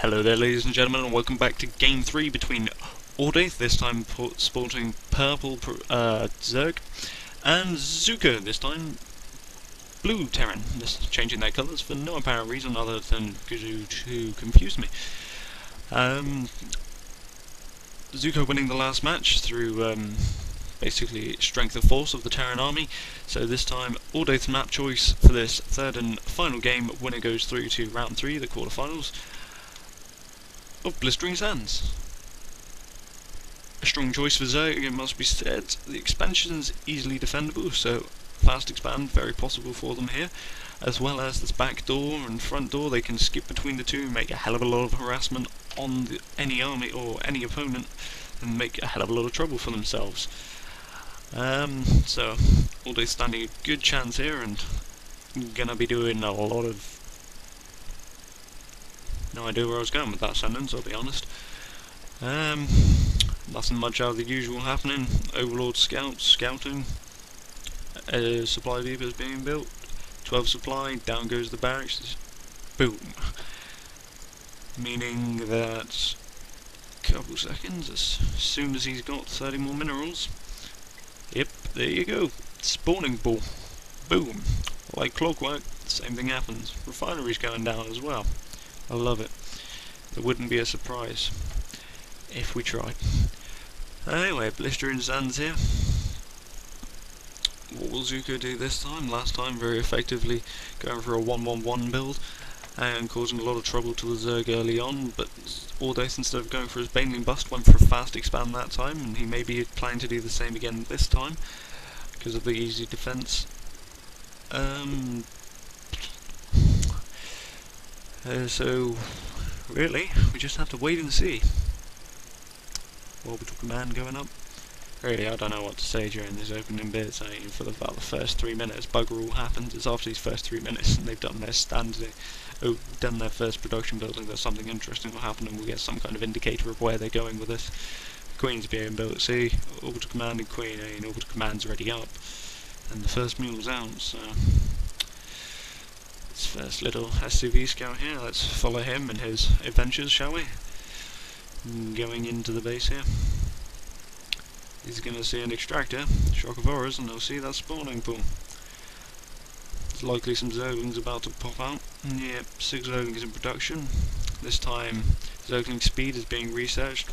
Hello there, ladies and gentlemen, and welcome back to Game 3 between Ordeyth, this time sporting purple Zerg, and Zuko, this time blue Terran, just changing their colours for no apparent reason other than to confuse me. Zuko winning the last match through basically strength of force of the Terran army, so this time Ordeyth's map choice for this third and final game. Winner goes through to round 3, the quarterfinals of Blistering Sands. A strong choice for Zerg, it must be said. The expansion's easily defendable, so fast expand very possible for them here, as well as this back door and front door. They can skip between the two, make a hell of a lot of harassment on any army or any opponent, and make a hell of a lot of trouble for themselves. So Ordeyth standing a good chance here, and gonna be doing a lot of... no idea where I was going with that sentence, I'll be honest. Nothing much out of the usual happening. Overlord scouting. Supply depots being built. 12 supply, down goes the barracks. Boom. Meaning that... couple seconds, as soon as he's got 30 more minerals. Yep, there you go. Spawning ball. Boom. Like clockwork, same thing happens. Refinery's going down as well. I love it. It wouldn't be a surprise if we tried. Anyway, Blistering Sands here. What will Zuko do this time? Last time, very effectively going for a 1-1-1 build and causing a lot of trouble to the Zerg early on, but Ordeyth, instead of going for his Baneling Bust, went for a fast expand that time, and he may be planning to do the same again this time because of the easy defense. So, really, we just have to wait and see. Orbital command going up. Really, I don't know what to say during this opening bit. For about the first 3 minutes, bugger all happens. It's after these first 3 minutes and they've done their done their first production building that something interesting will happen, and we'll get some kind of indicator of where they're going with this. Queen's being built, see? Orbital command and Queen, orbital command's already up. And the first mule's out, so... this first little SCV scout here, let's follow him and his adventures, shall we? Going into the base here. He's going to see an extractor, shock of horrors, and they'll see that spawning pool. There's likely some Zerglings about to pop out. Yep, 6 Zerglings in production. This time, Zergling speed is being researched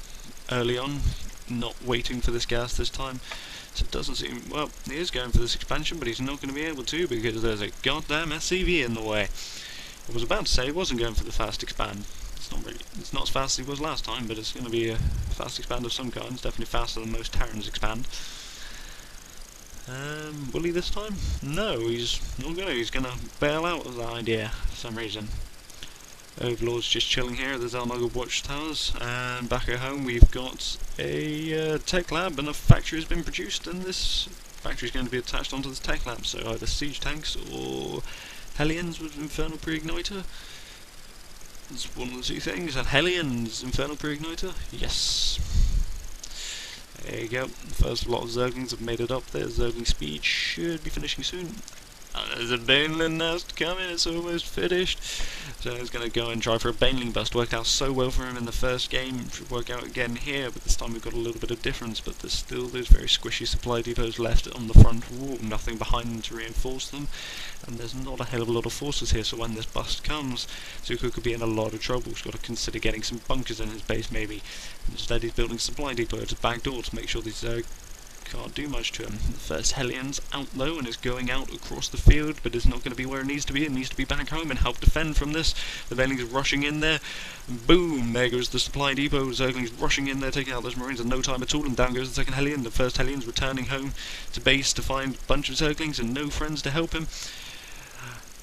early on, not waiting for this gas this time. So it doesn't seem... well, he is going for this expansion, but he's not going to be able to because there's a goddamn SCV in the way. I was about to say he wasn't going for the fast expand. It's not as fast as he was last time, but it's going to be a fast expand of some kind. It's definitely faster than most Terrans expand. Will he this time? No, he's not going to. He's going to bail out of the idea for some reason. Overlord's just chilling here at the Zalmuggle watchtowers, and back at home we've got a tech lab, and a factory has been produced, and this factory is going to be attached onto this tech lab, so either siege tanks or Hellions with Infernal Pre-Igniter. It's one of the two things, and Hellions Infernal Pre-Igniter, yes. There you go, the first lot of Zerglings have made it up there. Zergling speed should be finishing soon. There's a Baneling nest coming, it's almost finished. So he's going to go and try for a Baneling Bust. Worked out so well for him in the first game, should work out again here, but this time we've got a little bit of difference, but there's still those very squishy supply depots left on the front wall, nothing behind them to reinforce them, and there's not a hell of a lot of forces here, so when this bust comes, Zuko could be in a lot of trouble. He's got to consider getting some bunkers in his base maybe. Instead he's building a supply depot at his back door to make sure these Zerg can't do much to him. The first Hellion's out low and is going out across the field, but it's not going to be where it needs to be. It needs to be back home and help defend from this. The Baneling's rushing in there. Boom! There goes the supply depot. Zergling's rushing in there, taking out those Marines in no time at all, and down goes the second Hellion. The first Hellion's returning home to base to find a bunch of Zerglings and no friends to help him.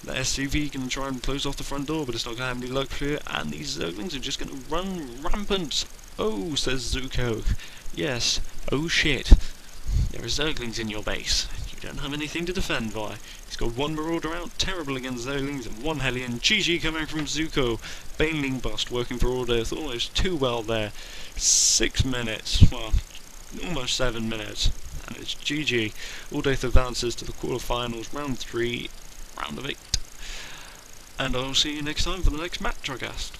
The SCV can try and close off the front door, but it's not going to have any luck for it, and these Zerglings are just going to run rampant. Oh, says Zuko. Yes. Oh shit. There are Zerglings in your base. You don't have anything to defend by. He's got one Marauder out, terrible against Zerglings, and one Hellion. GG coming from Zuko. Baneling Bust working for Ordeyth almost too well there. 6 minutes. Well, almost 7 minutes. And it's GG. Ordeyth advances to the quarterfinals, round 3, round of 8. And I'll see you next time for the next match, I guess.